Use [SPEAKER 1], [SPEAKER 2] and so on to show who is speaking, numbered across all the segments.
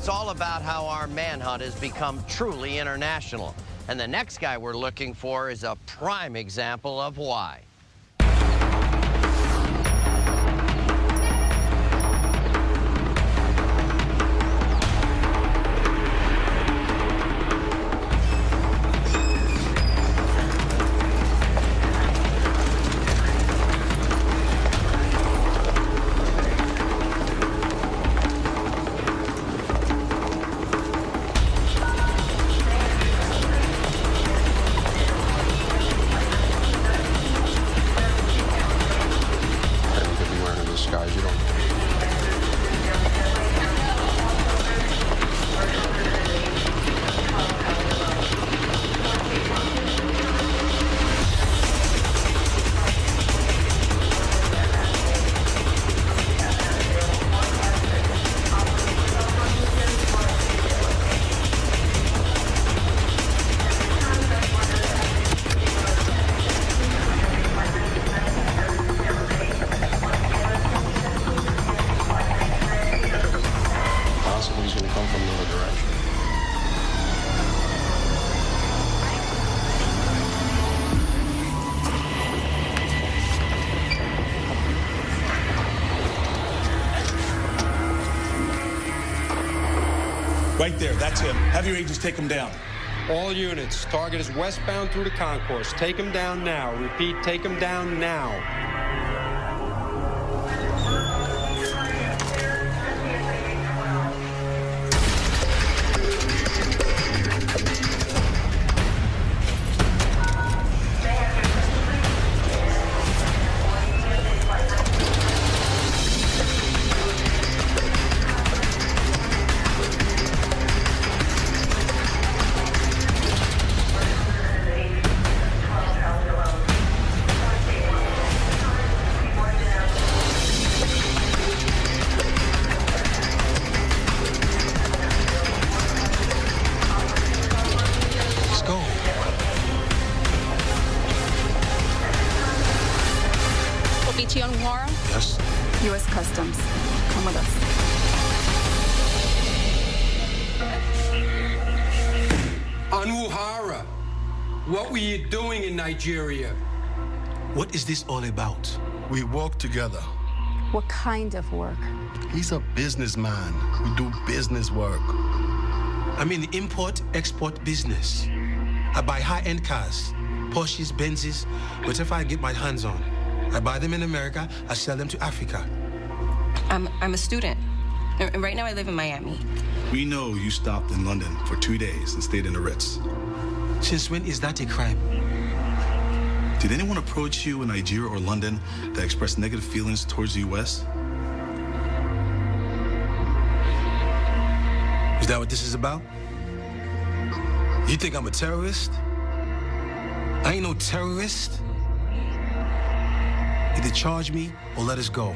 [SPEAKER 1] it's all about how our manhunt has become truly international. And the next guy we're looking for is a prime example of why.
[SPEAKER 2] Right there, that's him. Have your agents take him down.
[SPEAKER 3] All units, target is westbound through the concourse. Take him down now. Repeat, take him down now.
[SPEAKER 4] Tobechi Onwuhara?
[SPEAKER 2] Yes?
[SPEAKER 4] U.S. Customs. Come with us.
[SPEAKER 3] Onwuhara, what were you doing in Nigeria?
[SPEAKER 2] What is this all about?
[SPEAKER 5] We work together.
[SPEAKER 4] What kind of work?
[SPEAKER 5] He's a businessman. We do business work.
[SPEAKER 6] I'm in the import-export business. I buy high-end cars, Porsches, Benzes, whatever I get my hands on. I buy them in America, I sell them to Africa.
[SPEAKER 7] I'm a student, and right now I live in Miami.
[SPEAKER 8] We know you stopped in London for 2 days and stayed in the Ritz.
[SPEAKER 6] Since when is that a crime?
[SPEAKER 8] Did anyone approach you in Nigeria or London that expressed negative feelings towards the U.S.?
[SPEAKER 6] Is that what this is about? You think I'm a terrorist? I ain't no terrorist. Either charge me or let us go.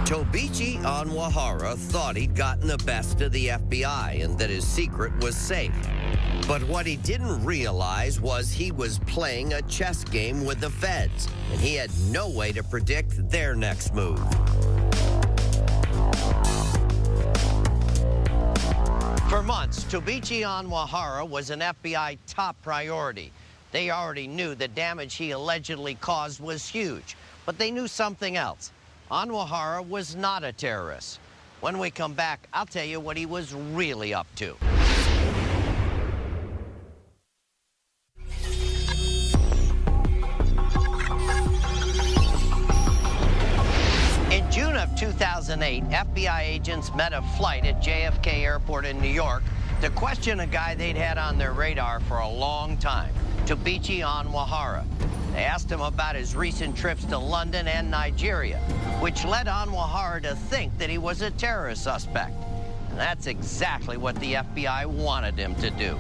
[SPEAKER 1] Tobechi Onwuhara thought he'd gotten the best of the FBI and that his secret was safe. But what he didn't realize was he was playing a chess game with the feds, and he had no way to predict their next move. For months, Tobechi Onwuhara was an FBI top priority. They already knew the damage he allegedly caused was huge, but they knew something else. Onwuhara was not a terrorist. When we come back, I'll tell you what he was really up to. In June of 2008, FBI agents met a flight at JFK Airport in New York to question a guy they'd had on their radar for a long time, Tobechi Onwuhara. They asked him about his recent trips to London and Nigeria, which led Onwuhara to think that he was a terrorist suspect. And that's exactly what the FBI wanted him to do.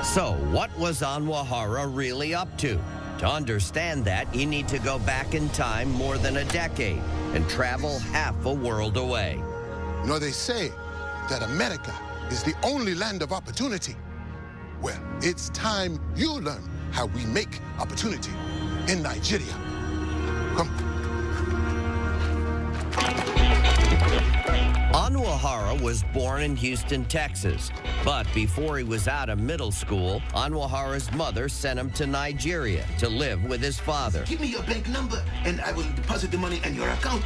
[SPEAKER 1] So, what was Onwuhara really up to? To understand that, you need to go back in time more than a decade and travel half a world away.
[SPEAKER 9] You know, they say that America is the only land of opportunity. Well, it's time you learn how we make opportunity in Nigeria. Come.
[SPEAKER 1] Onwuhara was born in Houston, Texas. But before he was out of middle school, Onwuhara's mother sent him to Nigeria to live with his father.
[SPEAKER 9] Give me your bank number, and I will deposit the money in your account.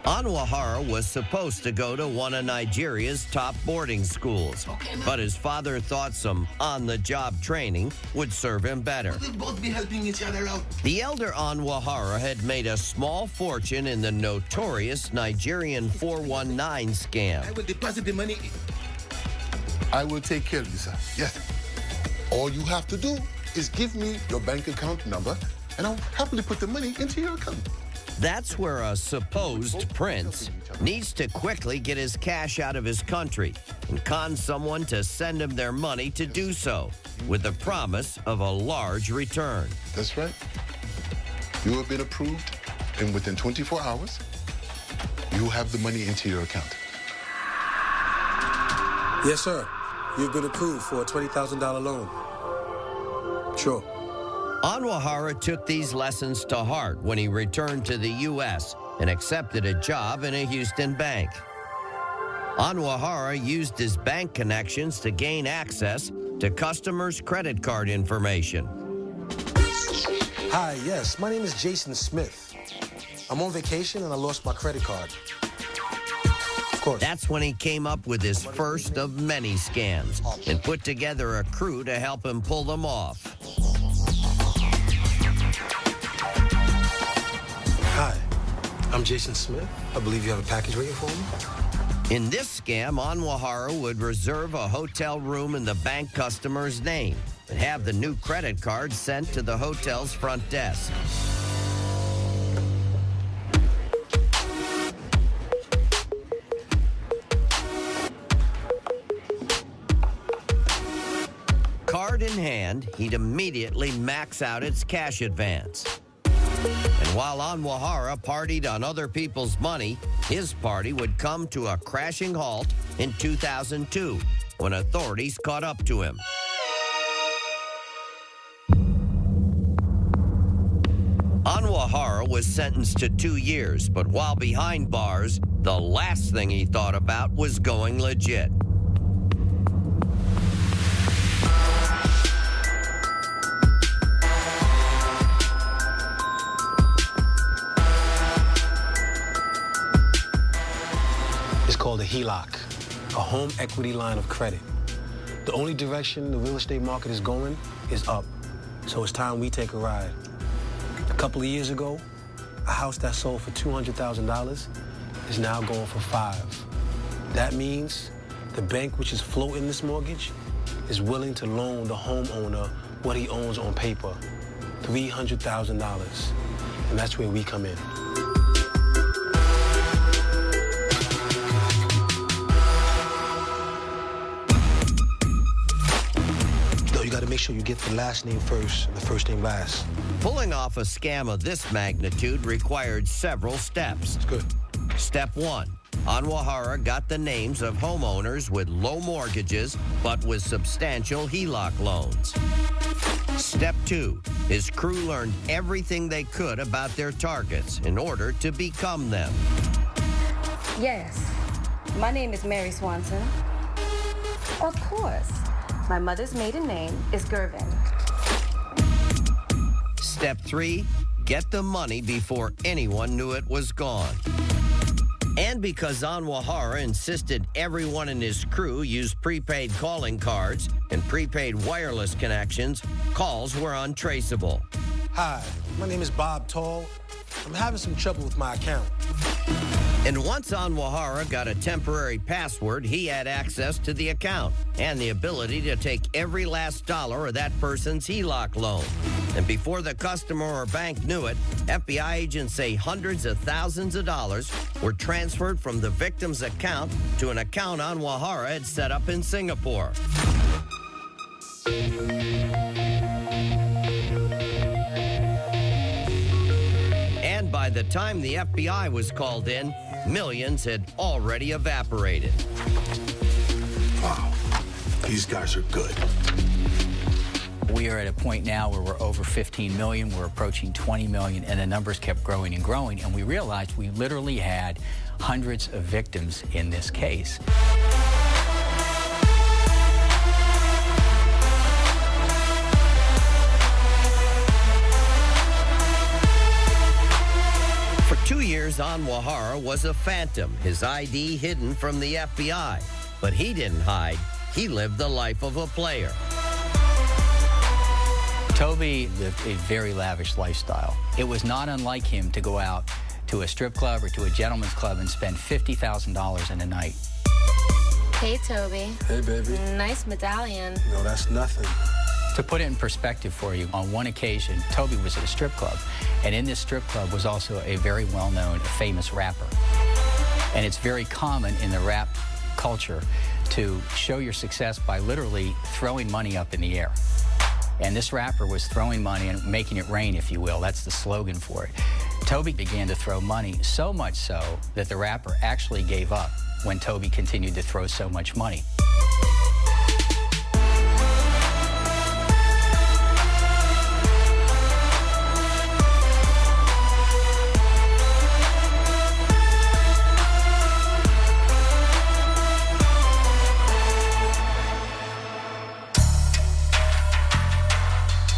[SPEAKER 1] Onwuhara was supposed to go to one of Nigeria's top boarding schools, but his father thought some on-the-job training would serve him better.
[SPEAKER 9] We'll both be helping each other out.
[SPEAKER 1] The elder Onwuhara had made a small fortune in the notorious Nigerian 419 scam.
[SPEAKER 9] I will deposit the money. I will take care of you, sir. Yes. All you have to do is give me your bank account number, and I'll happily put the money into your account.
[SPEAKER 1] That's where a supposed prince needs to quickly get his cash out of his country and con someone to send him their money to do so, with the promise of a large return.
[SPEAKER 9] That's right. You have been approved, and within 24 hours, you have the money into your account.
[SPEAKER 6] Yes, sir. You've been approved for a $20,000 loan. Sure.
[SPEAKER 1] Onwuhara took these lessons to heart when he returned to the U.S. and accepted a job in a Houston bank. Onwuhara used his bank connections to gain access to customers' credit card information.
[SPEAKER 6] Hi, yes, my name is Jason Smith. I'm on vacation and I lost my credit card. Of course.
[SPEAKER 1] That's when he came up with his first of many scams and put together a crew to help him pull them off.
[SPEAKER 6] Hi, I'm Jason Smith. I believe you have a package waiting for me.
[SPEAKER 1] In this scam, Onwuhara would reserve a hotel room in the bank customer's name and have the new credit card sent to the hotel's front desk. Card in hand, he'd immediately max out its cash advance. And while Onwuhara partied on other people's money, his party would come to a crashing halt in 2002 when authorities caught up to him. Onwuhara was sentenced to 2 years, but while behind bars, the last thing he thought about was going legit.
[SPEAKER 6] Called a HELOC, a home equity line of credit. The only direction the real estate market is going is up, so it's time we take a ride. A couple of years ago, a house that sold for $200,000 is now going for $5 million. That means the bank which is floating this mortgage is willing to loan the homeowner what he owns on paper, $300,000, and that's where we come in. You got to make sure you get the last name first and the first name last.
[SPEAKER 1] Pulling off a scam of this magnitude required several steps.
[SPEAKER 6] That's good.
[SPEAKER 1] Step 1. Onwuhara got the names of homeowners with low mortgages but with substantial HELOC loans. Step 2. His crew learned everything they could about their targets in order to become them.
[SPEAKER 4] Yes, my name is Mary Swanson. Of course. My mother's maiden name is Gervin.
[SPEAKER 1] Step 3, get the money before anyone knew it was gone. And because Onwuhara insisted everyone in his crew use prepaid calling cards and prepaid wireless connections, calls were untraceable.
[SPEAKER 6] Hi, my name is Bob Tall. I'm having some trouble with my account.
[SPEAKER 1] And once Onwuhara got a temporary password, he had access to the account and the ability to take every last dollar of that person's HELOC loan. And before the customer or bank knew it, FBI agents say hundreds of thousands of dollars were transferred from the victim's account to an account Onwuhara had set up in Singapore. And by the time the FBI was called in, millions had already evaporated.
[SPEAKER 2] Wow, these guys are good.
[SPEAKER 10] We are at a point now where we're over 15 million, we're approaching 20 million, and the numbers kept growing and growing, and we realized we literally had hundreds of victims in this case.
[SPEAKER 1] For 2 years, Onwuhara was a phantom, his ID hidden from the FBI. But he didn't hide. He lived the life of a player.
[SPEAKER 10] Toby lived a very lavish lifestyle. It was not unlike him to go out to a strip club or to a gentleman's club and spend $50,000 in a night.
[SPEAKER 11] Hey, Toby.
[SPEAKER 6] Hey, baby.
[SPEAKER 11] Nice medallion.
[SPEAKER 6] No, that's nothing.
[SPEAKER 10] To put it in perspective for you, on one occasion, Toby was at a strip club, and in this strip club was also a very well-known, famous rapper. And it's very common in the rap culture to show your success by literally throwing money up in the air. And this rapper was throwing money and making it rain, if you will. That's the slogan for it. Toby began to throw money, so much so that the rapper actually gave up when Toby continued to throw so much money.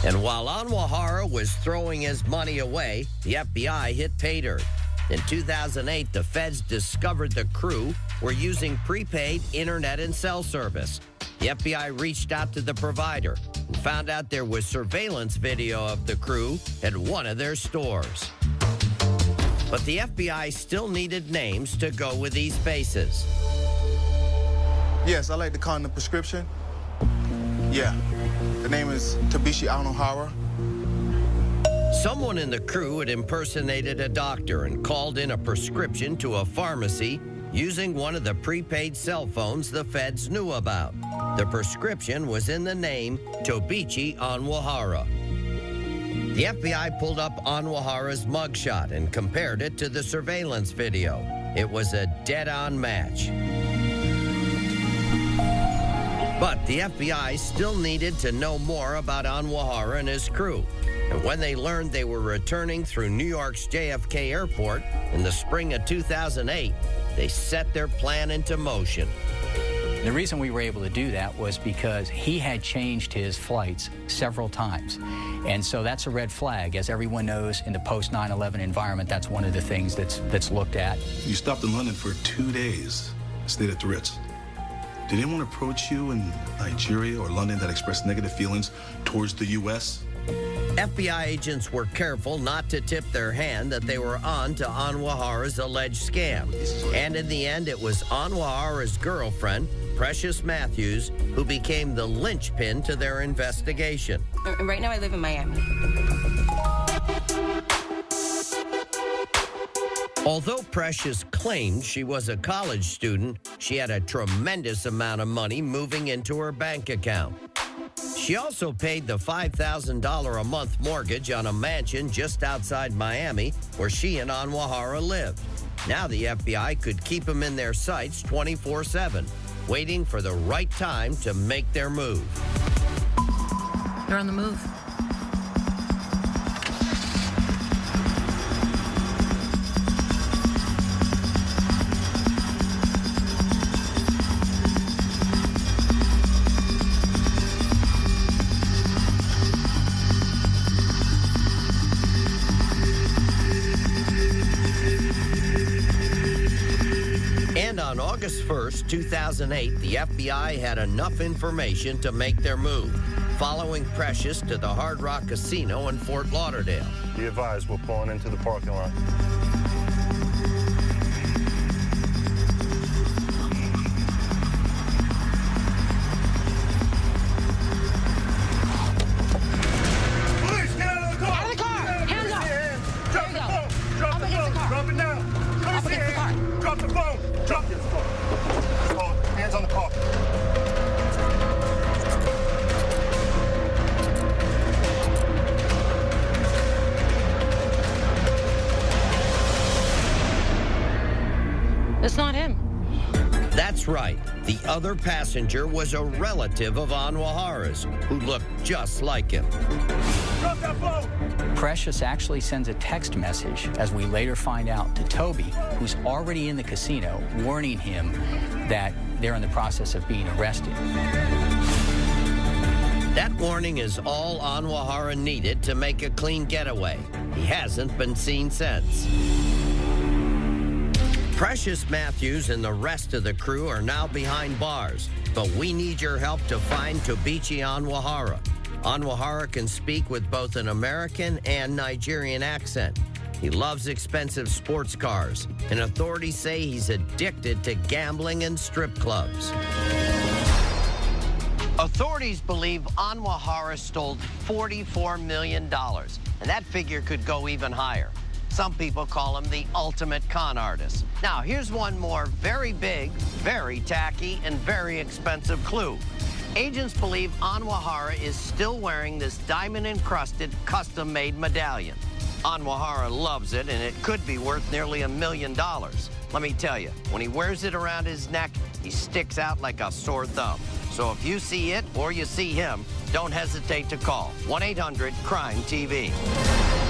[SPEAKER 1] And while Onwuhara was throwing his money away, the FBI hit pay dirt. In 2008, the feds discovered the crew were using prepaid internet and cell service. The FBI reached out to the provider and found out there was surveillance video of the crew at one of their stores. But the FBI still needed names to go with these faces.
[SPEAKER 12] Yes, I like the condom prescription. Yeah. The name is Tobechi Onwuhara.
[SPEAKER 1] Someone in the crew had impersonated a doctor and called in a prescription to a pharmacy using one of the prepaid cell phones the feds knew about. The prescription was in the name Tobechi Onwuhara. The FBI pulled up Onwuhara's mugshot and compared it to the surveillance video. It was a dead-on match. But the FBI still needed to know more about Onwuhara and his crew. And when they learned they were returning through New York's JFK Airport in the spring of 2008, they set their plan into motion.
[SPEAKER 10] The reason we were able to do that was because he had changed his flights several times. And so that's a red flag. As everyone knows, in the post-9/11 environment, that's one of the things that's looked at.
[SPEAKER 8] You stopped in London for 2 days, stayed at the Ritz. Did anyone approach you in Nigeria or London that expressed negative feelings towards the U.S.?
[SPEAKER 1] FBI agents were careful not to tip their hand that they were on to Onwuhara's alleged scam. And in the end, it was Onwuhara's girlfriend, Precious Matthews, who became the linchpin to their investigation.
[SPEAKER 7] Right now I live in Miami.
[SPEAKER 1] Although Precious claimed she was a college student, she had a tremendous amount of money moving into her bank account. She also paid the $5,000 a month mortgage on a mansion just outside Miami where she and Onwuhara lived. Now the FBI could keep them in their sights 24/7, waiting for the right time to make their move.
[SPEAKER 13] They're on the move.
[SPEAKER 1] And on August 1st, 2008, the FBI had enough information to make their move, following Precious to the Hard Rock Casino in Fort Lauderdale.
[SPEAKER 14] Be advised, we're pulling into the parking lot.
[SPEAKER 13] Police, get out of the car! Out of the car! Hands up! Drop the phone! Drop the phone! Drop it now! Police, get the car! Drop the phone! Drop the phone! Hands on the car.
[SPEAKER 7] That's not him.
[SPEAKER 1] That's right. The other passenger was a relative of Onwuhara's who looked just like him.
[SPEAKER 13] Drop that phone!
[SPEAKER 10] Precious actually sends a text message, as we later find out, to Toby, who's already in the casino, warning him that they're in the process of being arrested.
[SPEAKER 1] That warning is all Onwuhara needed to make a clean getaway. He hasn't been seen since. Precious Matthews and the rest of the crew are now behind bars, but we need your help to find Tobechi Onwuhara. Onwuhara can speak with both an American and Nigerian accent. He loves expensive sports cars, and authorities say he's addicted to gambling and strip clubs. Authorities believe Onwuhara stole $44 million, and that figure could go even higher. Some people call him the ultimate con artist. Now, here's one more very big, very tacky, and very expensive clue. Agents believe Onwuhara is still wearing this diamond-encrusted, custom-made medallion. Onwuhara loves it, and it could be worth nearly $1 million. Let me tell you, when he wears it around his neck, he sticks out like a sore thumb. So if you see it or you see him, don't hesitate to call 1-800-CRIME-TV.